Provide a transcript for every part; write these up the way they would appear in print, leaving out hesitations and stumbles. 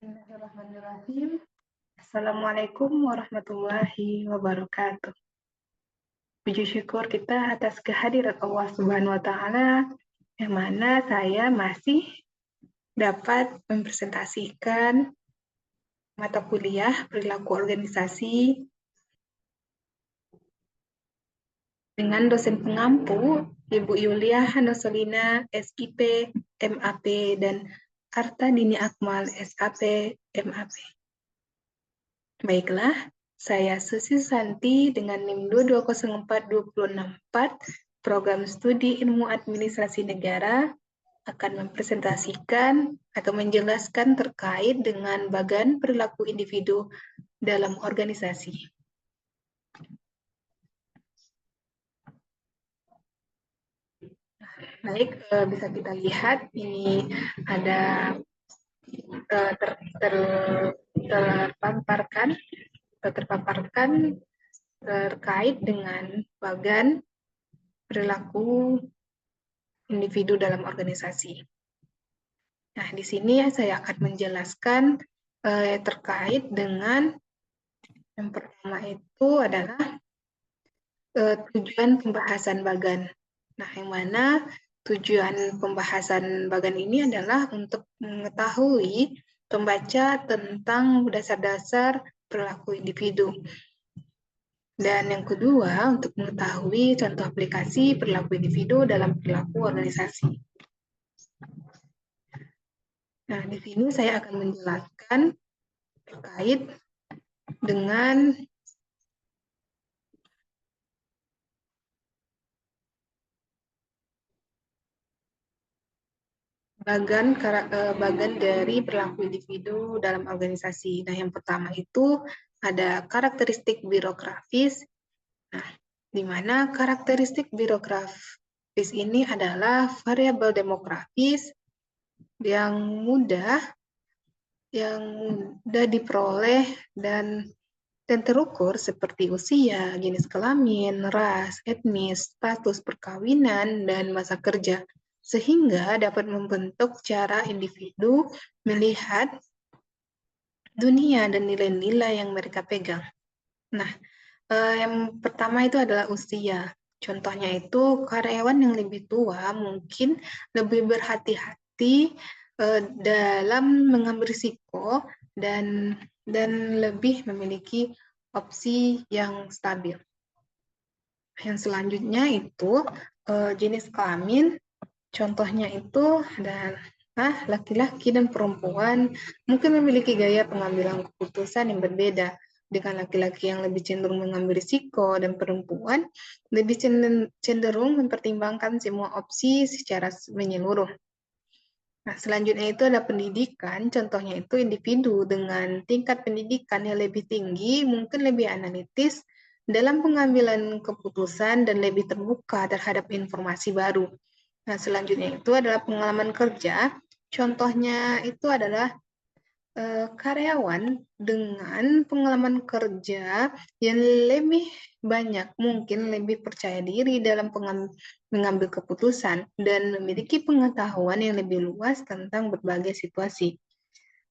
Bismillahirrahmanirrahim. Assalamualaikum warahmatullahi wabarakatuh. Puji syukur kita atas kehadiran Allah Subhanahu wa Ta'ala, yang mana saya masih dapat mempresentasikan mata kuliah perilaku organisasi dengan dosen pengampu Ibu Yulia Hanosolina, SIP, MAP, dan Arta Dini Akmal, SAP, MAP. Baiklah, saya Susi Santi dengan NIM 2204264, Program Studi Ilmu Administrasi Negara, akan mempresentasikan atau menjelaskan terkait dengan bagan perilaku individu dalam organisasi. Baik, bisa kita lihat ini ada terpaparkan terkait dengan bagan perilaku individu dalam organisasi. Nah, di sini saya akan menjelaskan terkait dengan yang pertama itu adalah tujuan pembahasan bagan. Nah, yang mana tujuan pembahasan bagan ini adalah untuk mengetahui pembaca tentang dasar-dasar perilaku individu. Dan yang kedua, untuk mengetahui contoh aplikasi perilaku individu dalam perilaku organisasi. Nah, di sini saya akan menjelaskan terkait dengan bagan dari perilaku individu dalam organisasi. Nah, yang pertama itu ada karakteristik birokratis. Nah, di mana karakteristik birokratis ini adalah variabel demografis yang mudah diperoleh dan terukur seperti usia, jenis kelamin, ras, etnis, status perkawinan, dan masa kerja, sehingga dapat membentuk cara individu melihat dunia dan nilai-nilai yang mereka pegang. Nah, yang pertama itu adalah usia. Contohnya itu karyawan yang lebih tua mungkin lebih berhati-hati dalam mengambil risiko dan lebih memiliki opsi yang stabil. Yang selanjutnya itu jenis kelamin. Contohnya itu adalah laki-laki dan perempuan mungkin memiliki gaya pengambilan keputusan yang berbeda, dengan laki-laki yang lebih cenderung mengambil risiko dan perempuan lebih cenderung mempertimbangkan semua opsi secara menyeluruh. Nah, selanjutnya itu ada pendidikan, contohnya itu individu dengan tingkat pendidikan yang lebih tinggi, mungkin lebih analitis dalam pengambilan keputusan dan lebih terbuka terhadap informasi baru. Nah, selanjutnya itu adalah pengalaman kerja, contohnya itu adalah karyawan dengan pengalaman kerja yang lebih banyak, mungkin lebih percaya diri dalam mengambil keputusan dan memiliki pengetahuan yang lebih luas tentang berbagai situasi.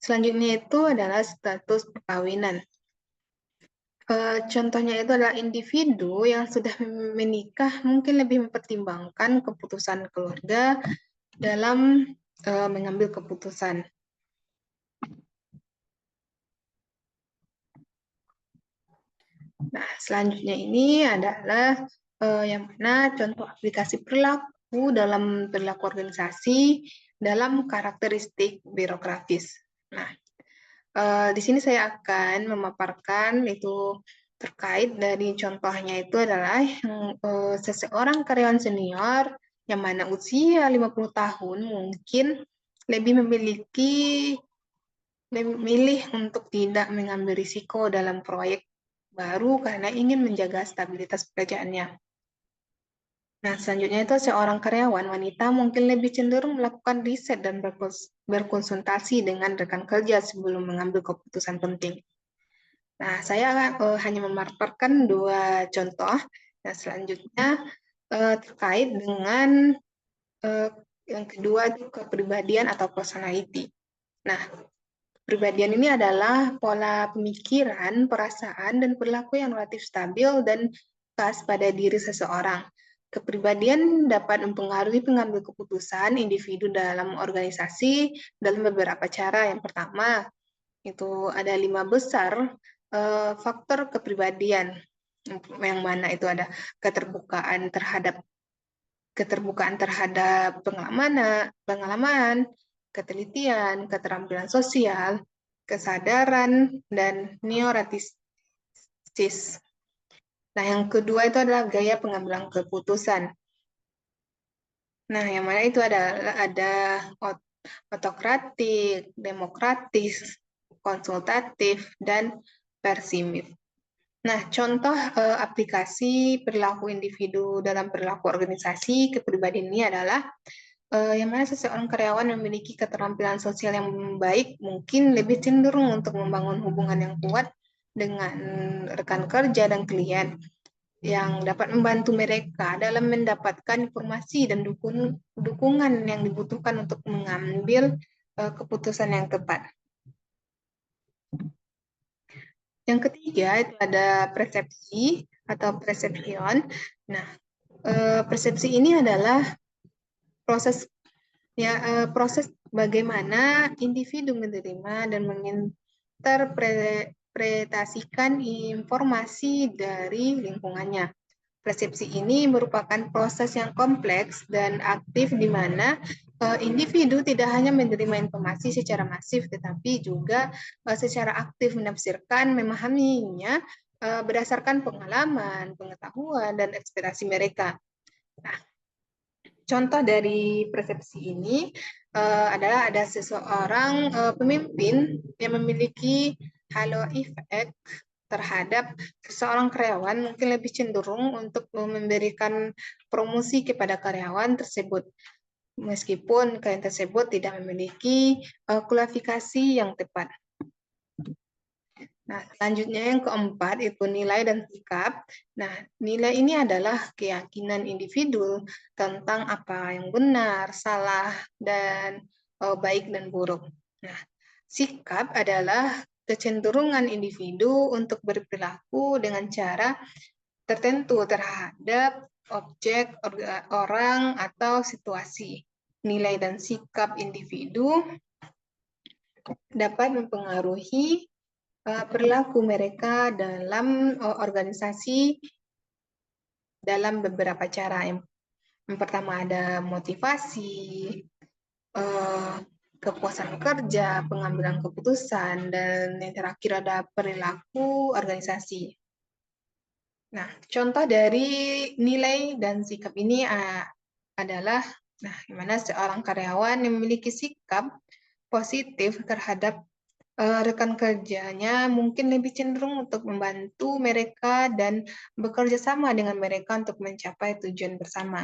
Selanjutnya itu adalah status perkawinan. Contohnya itu adalah individu yang sudah menikah mungkin lebih mempertimbangkan keputusan keluarga dalam mengambil keputusan. Nah, selanjutnya ini adalah yang mana contoh aplikasi perilaku dalam perilaku organisasi dalam karakteristik birokratis. Nah, di sini saya akan memaparkan itu terkait dari contohnya itu adalah seseorang karyawan senior yang mana usia 50 tahun mungkin lebih memilih untuk tidak mengambil risiko dalam proyek baru karena ingin menjaga stabilitas pekerjaannya. Nah, selanjutnya itu seorang karyawan wanita mungkin lebih cenderung melakukan riset dan berkonsultasi dengan rekan kerja sebelum mengambil keputusan penting. Nah, saya hanya memaparkan dua contoh. Nah, selanjutnya terkait dengan yang kedua itu kepribadian atau personality. Nah, kepribadian ini adalah pola pemikiran, perasaan, dan perilaku yang relatif stabil dan khas pada diri seseorang. Kepribadian dapat mempengaruhi pengambil keputusan individu dalam organisasi dalam beberapa cara. Yang pertama, itu ada 5 besar faktor kepribadian, yang mana itu ada keterbukaan terhadap pengalaman, ketelitian, keterampilan sosial, kesadaran, dan neurotisis. Nah, yang kedua itu adalah gaya pengambilan keputusan. Nah, yang mana itu ada otokratik, demokratis, konsultatif, dan persimif. Nah, contoh aplikasi perilaku individu dalam perilaku organisasi kepribadian ini adalah yang mana seseorang karyawan memiliki keterampilan sosial yang baik, mungkin lebih cenderung untuk membangun hubungan yang kuat dengan rekan kerja dan klien yang dapat membantu mereka dalam mendapatkan informasi dan dukungan yang dibutuhkan untuk mengambil keputusan yang tepat. Yang ketiga itu ada persepsi atau perception. Nah, persepsi ini adalah proses proses bagaimana individu menerima dan menginterpretasikan informasi dari lingkungannya. Persepsi ini merupakan proses yang kompleks dan aktif di mana individu tidak hanya menerima informasi secara masif, tetapi juga secara aktif menafsirkan, memahaminya berdasarkan pengalaman, pengetahuan, dan inspirasi mereka. Nah, contoh dari persepsi ini adalah ada seseorang pemimpin yang memiliki halo effect terhadap seorang karyawan, mungkin lebih cenderung untuk memberikan promosi kepada karyawan tersebut, meskipun klien tersebut tidak memiliki kualifikasi yang tepat. Nah, selanjutnya yang keempat itu nilai dan sikap. Nah, nilai ini adalah keyakinan individu tentang apa yang benar, salah, dan baik dan buruk. Nah, sikap adalah kecenderungan individu untuk berperilaku dengan cara tertentu terhadap objek, orang, atau situasi. Nilai dan sikap individu dapat mempengaruhi perilaku mereka dalam organisasi dalam beberapa cara. Yang pertama ada motivasi, kepuasan kerja, pengambilan keputusan, dan yang terakhir ada perilaku organisasi. Nah, contoh dari nilai dan sikap ini adalah, gimana seorang karyawan yang memiliki sikap positif terhadap rekan kerjanya mungkin lebih cenderung untuk membantu mereka dan bekerja sama dengan mereka untuk mencapai tujuan bersama.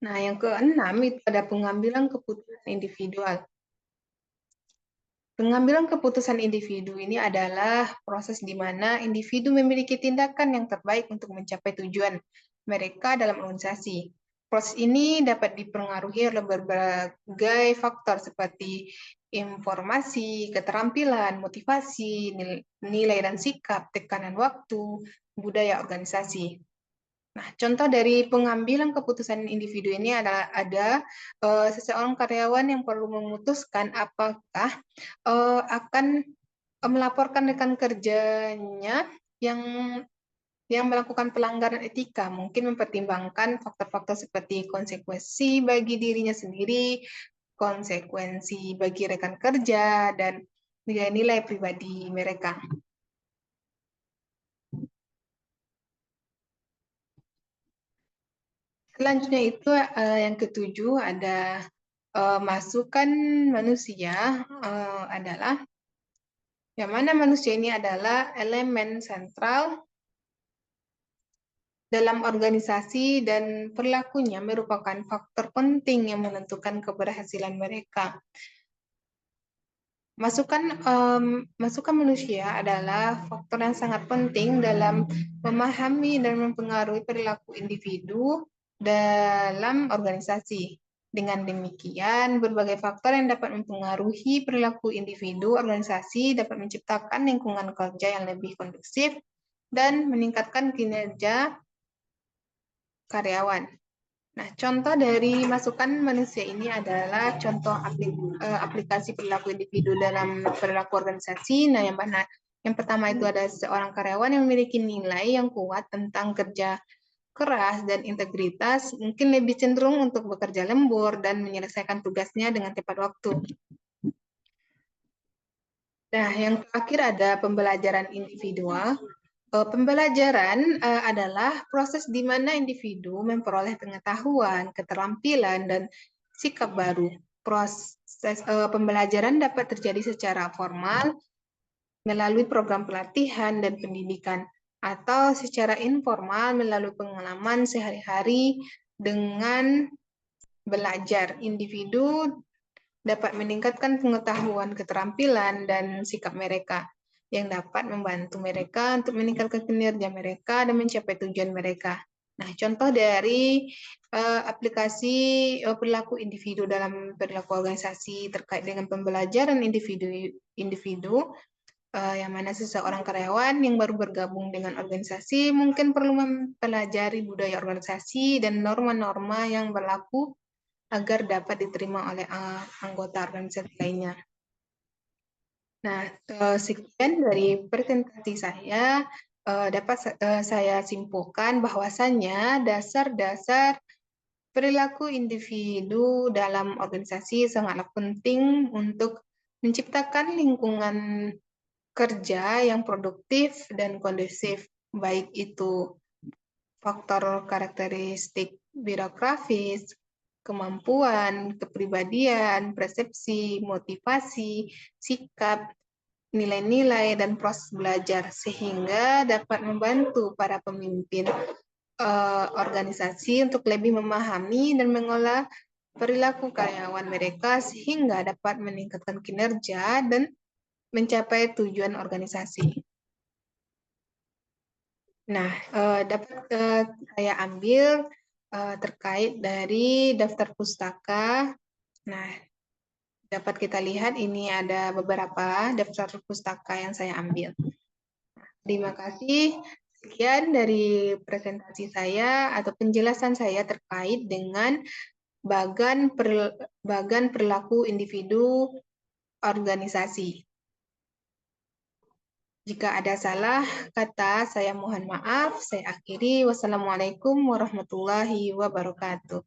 Nah, yang keenam itu ada pengambilan keputusan individual. Pengambilan keputusan individu ini adalah proses di mana individu memiliki tindakan yang terbaik untuk mencapai tujuan mereka dalam organisasi. Proses ini dapat dipengaruhi oleh berbagai faktor seperti informasi, keterampilan, motivasi, nilai dan sikap, tekanan waktu, budaya organisasi. Nah, contoh dari pengambilan keputusan individu ini adalah ada seseorang karyawan yang perlu memutuskan apakah akan melaporkan rekan kerjanya yang melakukan pelanggaran etika, mungkin mempertimbangkan faktor-faktor seperti konsekuensi bagi dirinya sendiri, konsekuensi bagi rekan kerja, dan nilai-nilai pribadi mereka. Selanjutnya itu yang ketujuh ada masukan manusia adalah yang mana manusia ini adalah elemen sentral dalam organisasi dan perilakunya merupakan faktor penting yang menentukan keberhasilan mereka. Masukan manusia adalah faktor yang sangat penting dalam memahami dan mempengaruhi perilaku individu dalam organisasi. Dengan demikian, berbagai faktor yang dapat mempengaruhi perilaku individu, organisasi dapat menciptakan lingkungan kerja yang lebih kondusif dan meningkatkan kinerja karyawan. Nah, contoh dari masukan manusia ini adalah contoh aplikasi perilaku individu dalam perilaku organisasi. Nah, yang pertama itu ada seorang karyawan yang memiliki nilai yang kuat tentang kerja keras dan integritas, mungkin lebih cenderung untuk bekerja lembur dan menyelesaikan tugasnya dengan tepat waktu. Nah, yang terakhir ada pembelajaran individual. Pembelajaran adalah proses di mana individu memperoleh pengetahuan, keterampilan, dan sikap baru. Proses pembelajaran dapat terjadi secara formal melalui program pelatihan dan pendidikan, atau secara informal melalui pengalaman sehari-hari dengan belajar. Individu dapat meningkatkan pengetahuan, keterampilan, dan sikap mereka yang dapat membantu mereka untuk meningkatkan kinerja mereka dan mencapai tujuan mereka. Nah, contoh dari aplikasi perilaku individu dalam perilaku organisasi terkait dengan pembelajaran individu yang mana seseorang karyawan yang baru bergabung dengan organisasi mungkin perlu mempelajari budaya organisasi dan norma-norma yang berlaku agar dapat diterima oleh anggota organisasi lainnya. Nah, sekian dari presentasi saya. Dapat saya simpulkan bahwasannya dasar-dasar perilaku individu dalam organisasi sangatlah penting untuk menciptakan lingkungan kerja yang produktif dan kondusif, baik itu faktor karakteristik birokratis, kemampuan, kepribadian, persepsi, motivasi, sikap, nilai-nilai, dan proses belajar, sehingga dapat membantu para pemimpin organisasi untuk lebih memahami dan mengolah perilaku karyawan mereka sehingga dapat meningkatkan kinerja dan mencapai tujuan organisasi. Nah, dapat saya ambil terkait dari daftar pustaka. Nah, dapat kita lihat ini ada beberapa daftar pustaka yang saya ambil. Terima kasih. Sekian dari presentasi saya atau penjelasan saya terkait dengan bagan perilaku individu organisasi. Jika ada salah kata, saya mohon maaf. Saya akhiri. Wassalamualaikum warahmatullahi wabarakatuh.